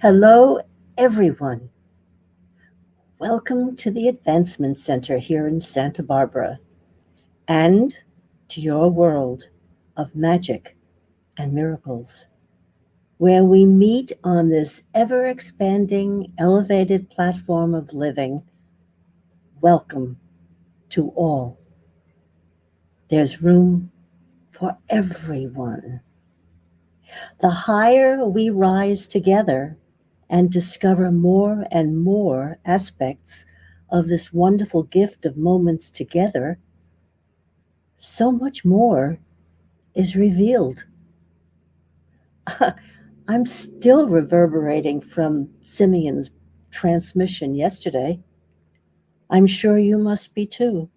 Hello, everyone. Welcome to the Advancement Center here in Santa Barbara and to your world of magic and miracles, where we meet on this ever expanding, elevated platform of living. Welcome to all. There's room for everyone. The higher we rise together and discover more and more aspects of this wonderful gift of moments together, so much more is revealed. I'm still reverberating from Simeon's transmission yesterday. I'm sure you must be too.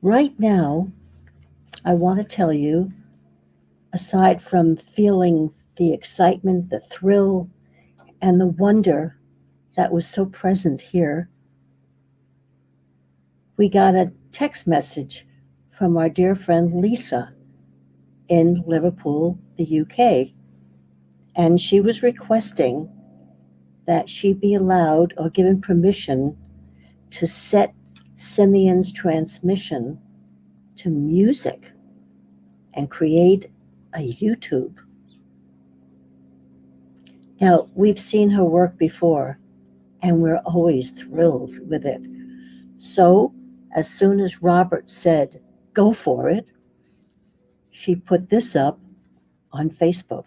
Right now, I want to tell you, aside from feeling the excitement, the thrill, and the wonder that was so present here, we got a text message from our dear friend Lisa in Liverpool, the UK, and she was requesting that she be allowed or given permission to set Simeon's transmission to music and create a YouTube. Now, we've seen her work before, and we're always thrilled with it. So, as soon as Robert said, go for it, she put this up on Facebook,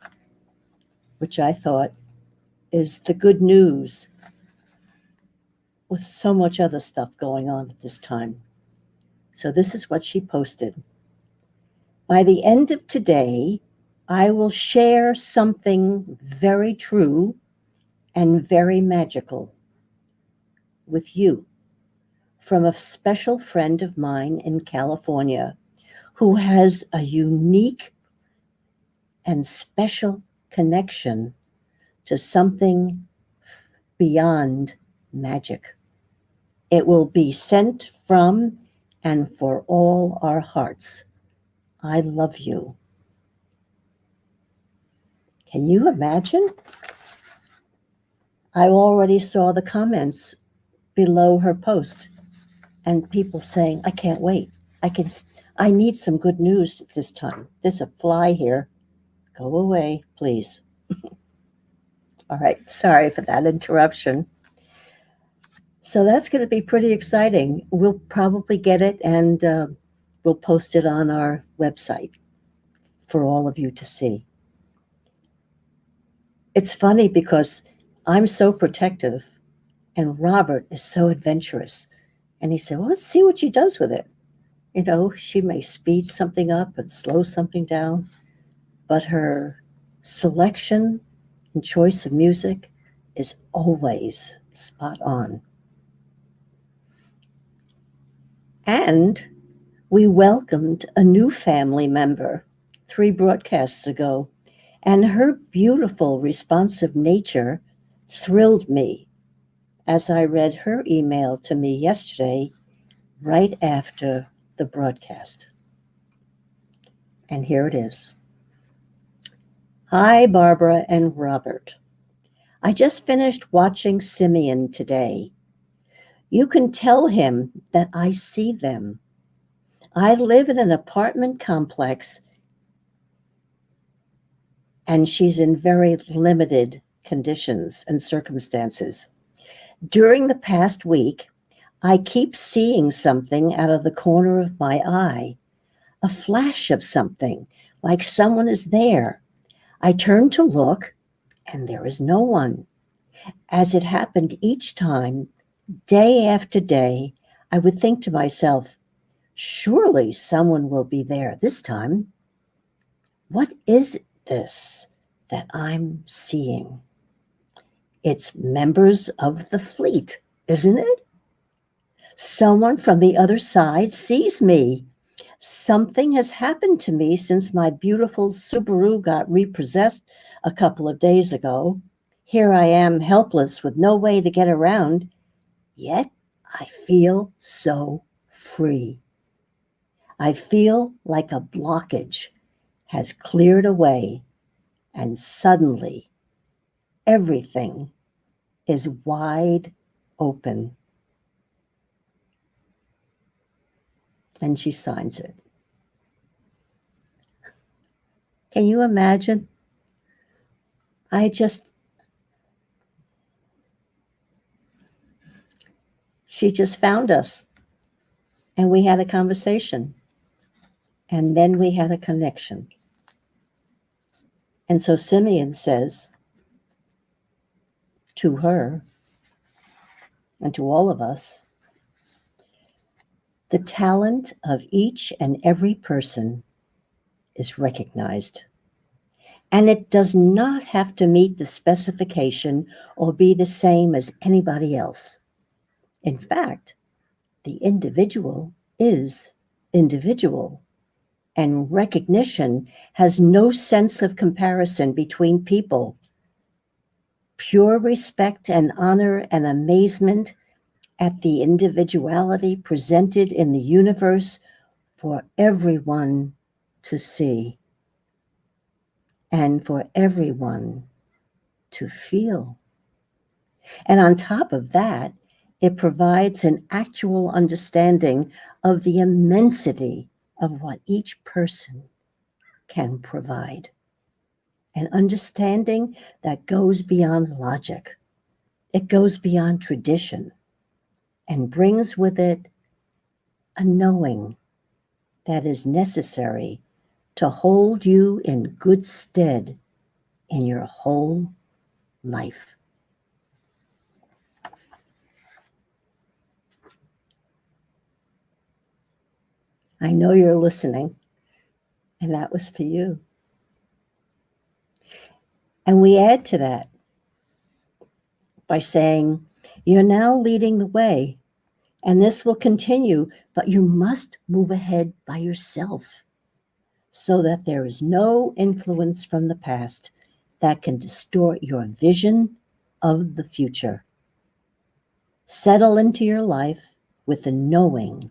which I thought is the good news with so much other stuff going on at this time. So, this is what she posted. By the end of today, I will share something very true and very magical with you from a special friend of mine in California who has a unique and special connection to something beyond magic. It will be sent from and for all our hearts. I love you. Can you imagine? I already saw the comments below her post and people saying, I can't wait. I need some good news this time. There's a fly here. Go away, please. All right, sorry for that interruption. So that's going to be pretty exciting. We'll probably get it and we'll post it on our website for all of you to see. It's funny because I'm so protective and Robert is so adventurous. And he said, well, let's see what she does with it. You know, she may speed something up and slow something down, but her selection and choice of music is always spot on. And we welcomed a new family member 3 broadcasts ago, and her beautiful, responsive nature thrilled me as I read her email to me yesterday, right after the broadcast. And here it is. Hi, Barbara and Robert. I just finished watching Simeon today. You can tell him that I see them. I live in an apartment complex and she's in very limited conditions and circumstances. During the past week, I keep seeing something out of the corner of my eye, a flash of something, like someone is there. I turn to look, and there is no one. As it happened each time, day after day, I would think to myself, surely someone will be there this time. What is this that I'm seeing? It's members of the fleet, isn't it? Someone from the other side sees me. Something has happened to me since my beautiful Subaru got repossessed a couple of days ago. Here I am, helpless with no way to get around, yet I feel so free. I feel like a blockage has cleared away And suddenly, everything is wide open. And she signs it. Can you imagine? She just found us and we had a conversation and then we had a connection. And so Simeon says to her and to all of us, the talent of each and every person is recognized. And it does not have to meet the specification or be the same as anybody else. In fact, the individual is individual, and recognition has no sense of comparison between people. Pure respect and honor and amazement at the individuality presented in the universe for everyone to see and for everyone to feel. And on top of that, it provides an actual understanding of the immensity of what each person can provide. An understanding that goes beyond logic. It goes beyond tradition and brings with it a knowing that is necessary to hold you in good stead in your whole life. I know you're listening, and that was for you. And we add to that by saying, you're now leading the way, and this will continue, but you must move ahead by yourself so that there is no influence from the past that can distort your vision of the future. Settle into your life with the knowing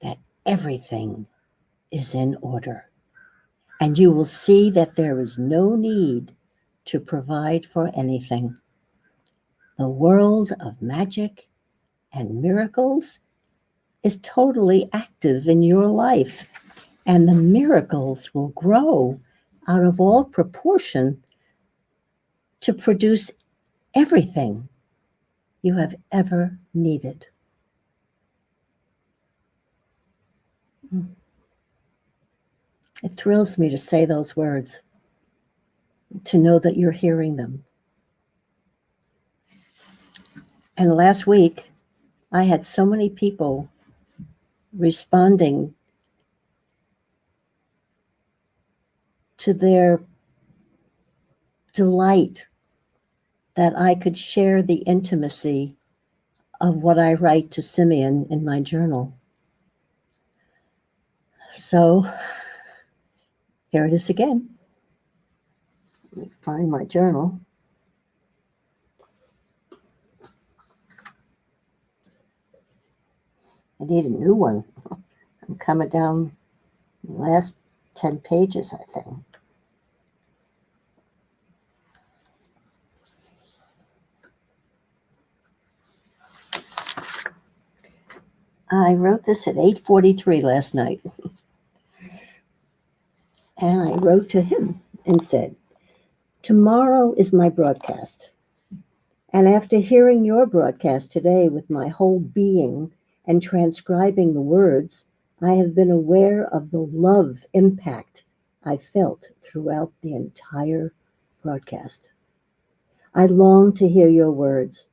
that everything is in order, and you will see that there is no need to provide for anything. The world of magic and miracles is totally active in your life, and the miracles will grow out of all proportion to produce everything you have ever needed. It thrills me to say those words, to know that you're hearing them. And last week, I had so many people responding to their delight that I could share the intimacy of what I write to Simeon in my journal. So here it is again. Let me find my journal. I need a new one. I'm coming down the last 10 pages, I think. I wrote this at 8:43 last night. And I wrote to him and said, tomorrow is my broadcast. And after hearing your broadcast today with my whole being and transcribing the words, I have been aware of the love impact I felt throughout the entire broadcast. I long to hear your words.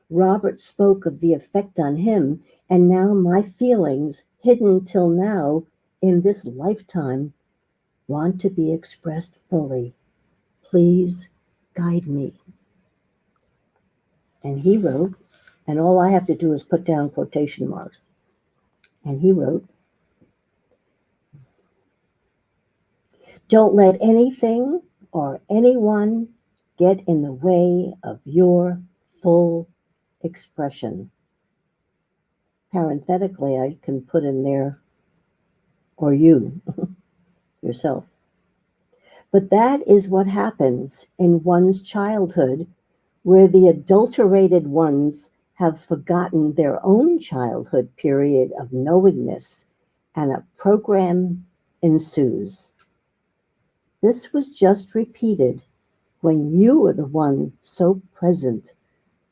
Robert spoke of the effect on him, and now my feelings, hidden till now in this lifetime, want to be expressed fully. Please guide me. And he wrote, and all I have to do is put down quotation marks. And he wrote, don't let anything or anyone get in the way of your full expression. Parenthetically, I can put in there, or you, yourself. But that is what happens in one's childhood, where the adulterated ones have forgotten their own childhood period of knowingness, and a program ensues. This was just repeated when you were the one so present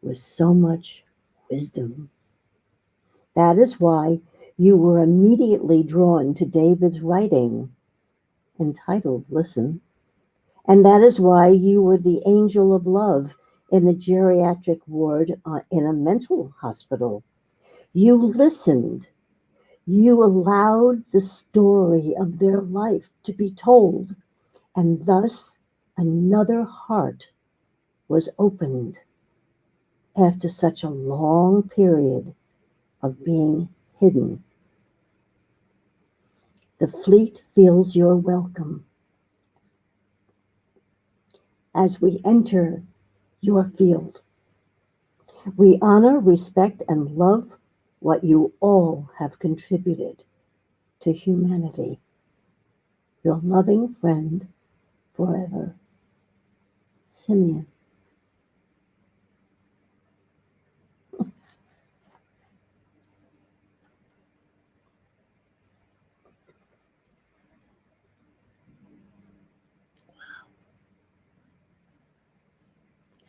with so much wisdom. That is why you were immediately drawn to David's writing entitled Listen. And that is why you were the angel of love in the geriatric ward in a mental hospital. You listened. You allowed the story of their life to be told, and thus another heart was opened after such a long period of being hidden. The fleet feels your welcome as we enter your field. We honor, respect, and love what you all have contributed to humanity. Your loving friend forever, Simeon.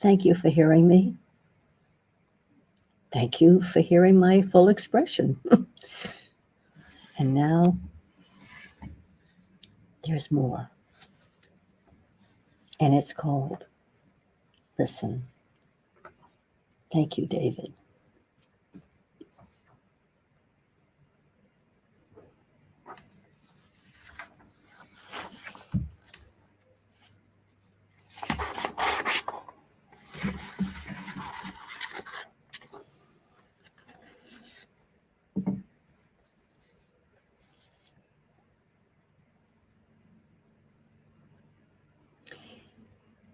Thank you for hearing me. Thank you for hearing my full expression. And now there's more. And it's called Listen. Thank you, David.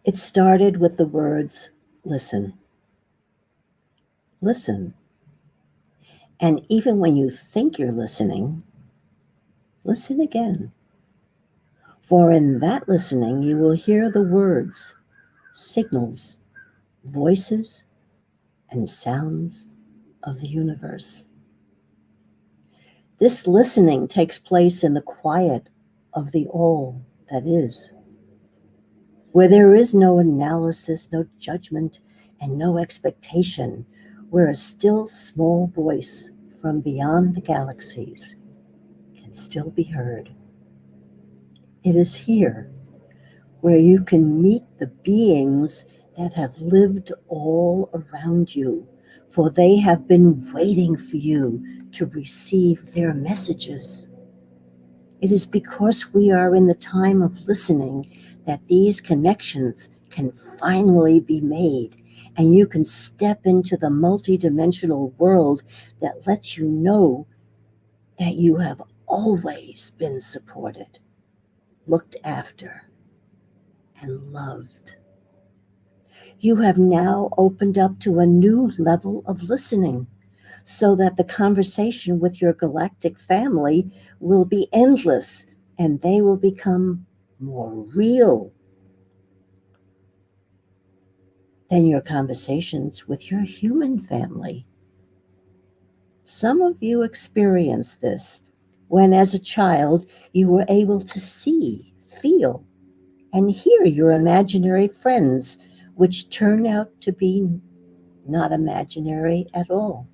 It started with the words, listen. Listen. And even when you think you're listening, listen again. For in that listening, you will hear the words, signals, voices, and sounds of the universe. This listening takes place in the quiet of the all that is, where there is no analysis, no judgment, and no expectation, where a still small voice from beyond the galaxies can still be heard. It is here where you can meet the beings that have lived all around you, for they have been waiting for you to receive their messages. It is because we are in the time of listening that these connections can finally be made, and you can step into the multidimensional world that lets you know that you have always been supported, looked after, and loved. You have now opened up to a new level of listening, so that the conversation with your galactic family will be endless and they will become more real than your conversations with your human family. Some of you experienced this when, as a child, you were able to see, feel, and hear your imaginary friends, which turn out to be not imaginary at all.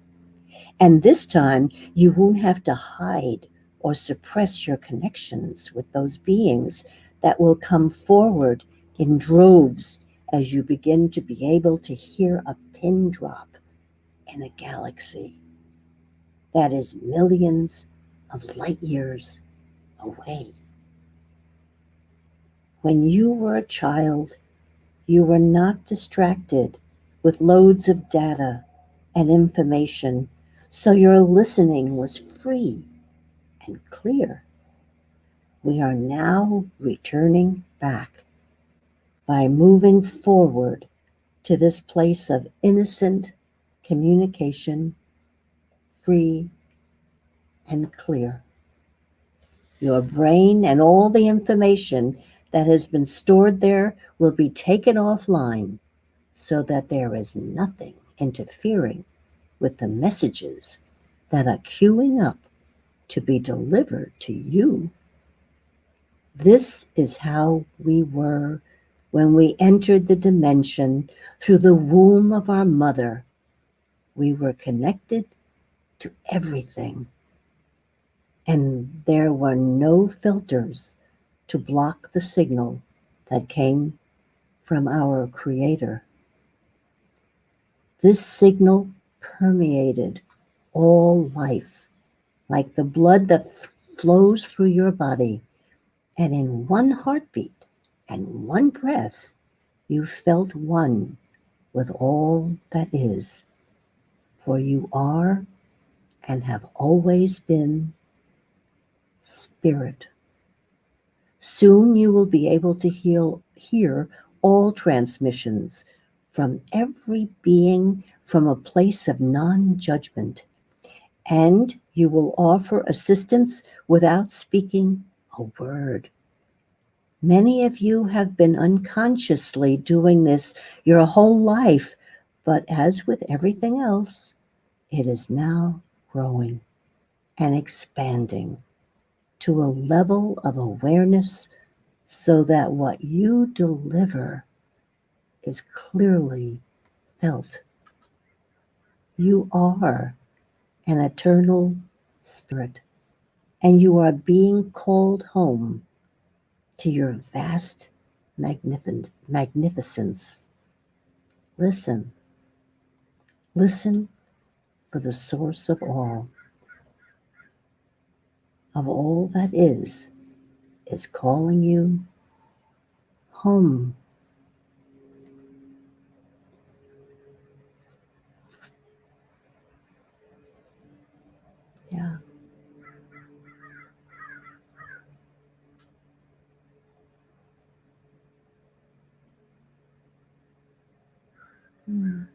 And this time, you won't have to hide or suppress your connections with those beings that will come forward in droves as you begin to be able to hear a pin drop in a galaxy that is millions of light years away. When you were a child, you were not distracted with loads of data and information, so your listening was free and clear. We are now returning back by moving forward to this place of innocent communication, free and clear. Your brain and all the information that has been stored there will be taken offline so that there is nothing interfering with the messages that are queuing up to be delivered to you. This is how we were when we entered the dimension through the womb of our mother. We were connected to everything, and there were no filters to block the signal that came from our Creator. This signal permeated all life like the blood that flows through your body, and in one heartbeat and one breath, you felt one with all that is, for you are and have always been spirit. Soon you will be able to hear all transmissions from every being from a place of non-judgment, and you will offer assistance without speaking a word. Many of you have been unconsciously doing this your whole life, but as with everything else, it is now growing and expanding to a level of awareness so that what you deliver is clearly felt. You are an eternal spirit, and you are being called home to your vast magnificence. Listen, listen for the source of all that is calling you home. Yeah. Mm.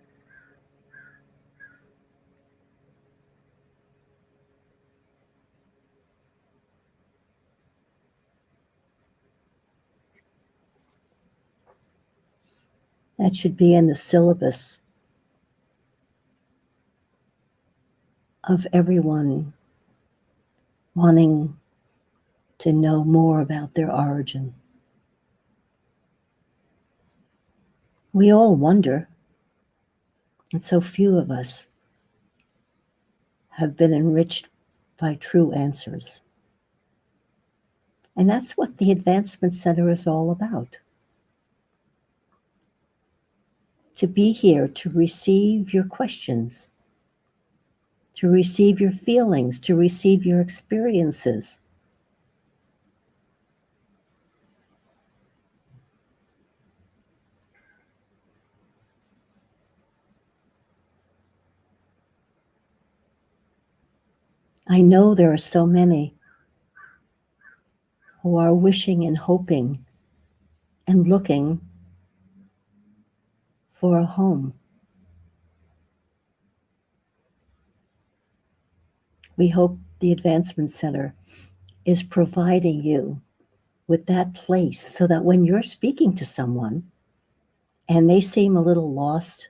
That should be in the syllabus of everyone wanting to know more about their origin. We all wonder, and so few of us have been enriched by true answers. And that's what the Advancement Center is all about. To be here to receive your questions, to receive your feelings, to receive your experiences. I know there are so many who are wishing and hoping and looking for a home. We hope the Advancement Center is providing you with that place so that when you're speaking to someone and they seem a little lost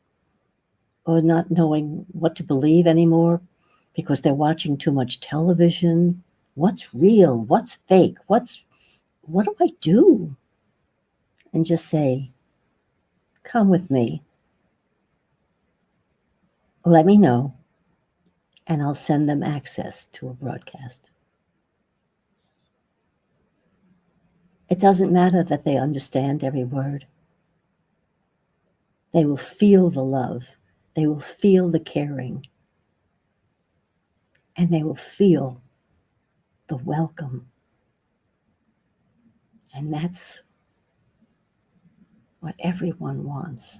or not knowing what to believe anymore because they're watching too much television, what's real, what's fake, what do I do? And just say, come with me. Let me know, and I'll send them access to a broadcast. It doesn't matter that they understand every word. They will feel the love. They will feel the caring. And they will feel the welcome. And that's what everyone wants,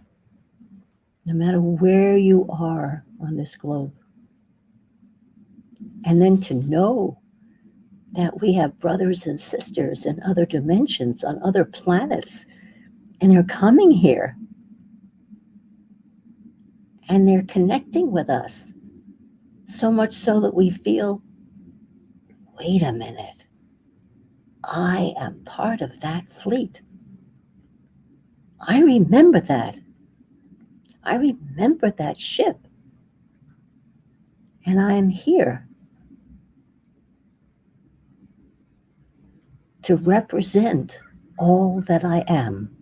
no matter where you are on this globe. And then to know that we have brothers and sisters in other dimensions, on other planets, and they're coming here and they're connecting with us, so much so that we feel, wait a minute, I am part of that fleet. I remember that. I remember that ship. And I am here to represent all that I am,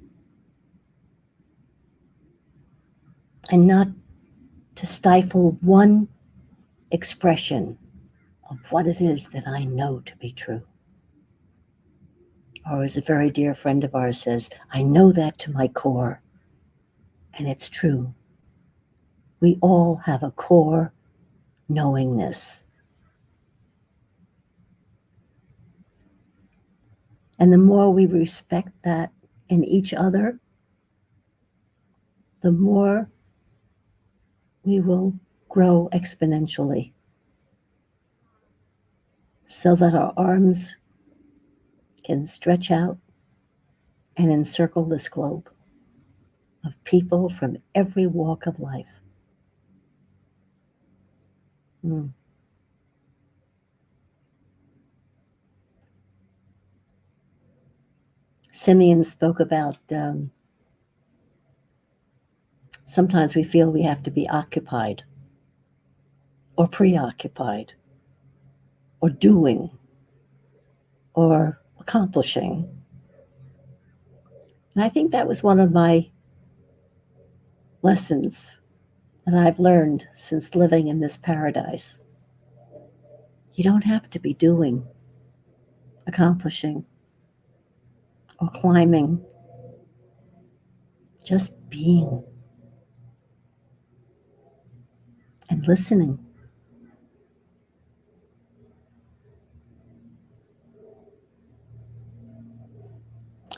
and not to stifle one expression of what it is that I know to be true. Or as a very dear friend of ours says, I know that to my core, and it's true. We all have a core knowingness. And the more we respect that in each other, the more we will grow exponentially, so that our arms can stretch out and encircle this globe of people from every walk of life. Simeon spoke about sometimes we feel we have to be occupied or preoccupied or doing or accomplishing. And I think that was one of my lessons that I've learned since living in this paradise. You don't have to be doing, accomplishing, or climbing, just being and listening.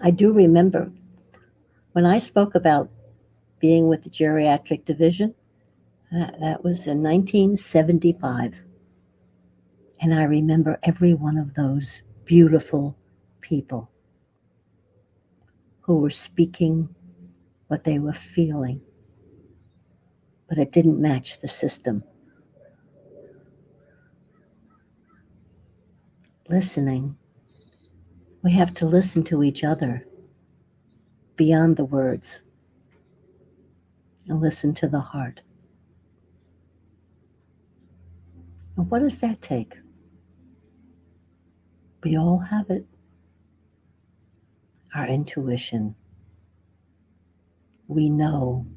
I do remember when I spoke about being with the geriatric division, that was in 1975. And I remember every one of those beautiful people who were speaking what they were feeling, but it didn't match the system. Listening. We have to listen to each other beyond the words and listen to the heart. And what does that take? We all have it. Our intuition. We know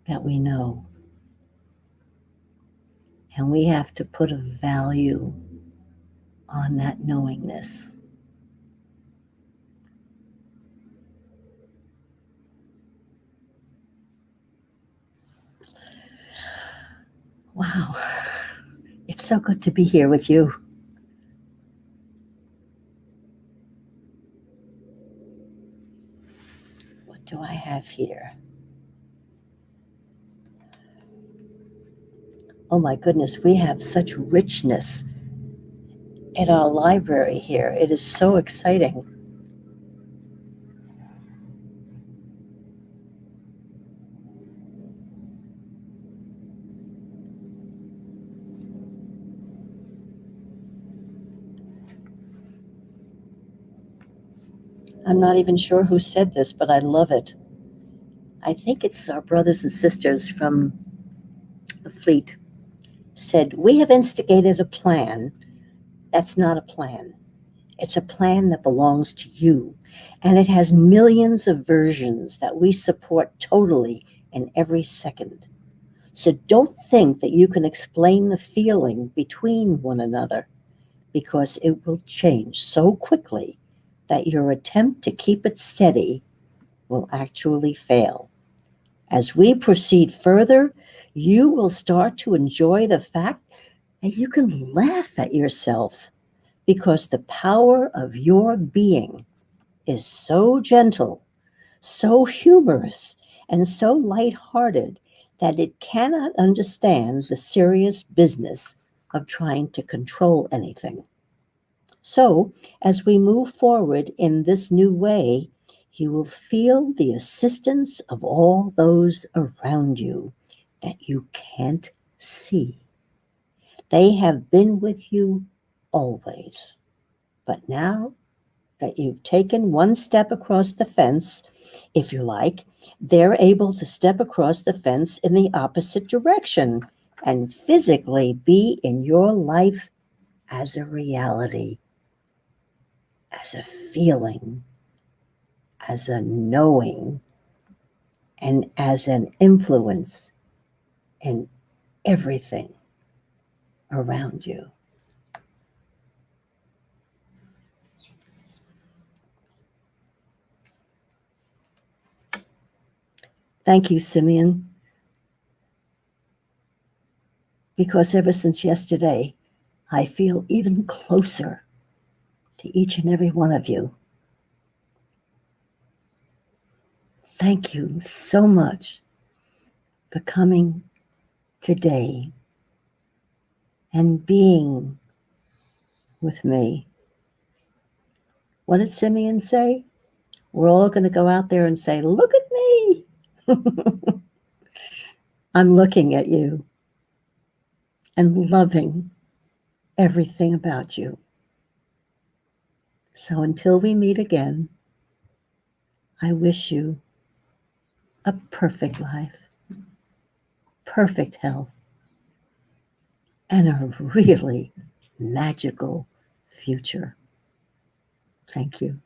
that we know. And we have to put a value on that knowingness. Wow. It's so good to be here with you. What do I have here? Oh my goodness, we have such richness in our library here. It is so exciting. I'm not even sure who said this, but I love it. I think it's our brothers and sisters from the fleet said, we have instigated a plan that's not a plan. It's a plan that belongs to you. And it has millions of versions that we support totally in every second. So don't think that you can explain the feeling between one another, because it will change so quickly that your attempt to keep it steady will actually fail. As we proceed further, you will start to enjoy the fact that you can laugh at yourself, because the power of your being is so gentle, so humorous, and so lighthearted that it cannot understand the serious business of trying to control anything. So, as we move forward in this new way, you will feel the assistance of all those around you that you can't see. They have been with you always. But now that you've taken one step across the fence, if you like, they're able to step across the fence in the opposite direction and physically be in your life as a reality, as a feeling, as a knowing, and as an influence in everything around you. Thank you, Simeon, because ever since yesterday, I feel even closer to each and every one of you. Thank you so much for coming today and being with me. What did Simeon say? We're all going to go out there and say, look at me. I'm looking at you and loving everything about you. So until we meet again, I wish you a perfect life, perfect health, and a really magical future. Thank you.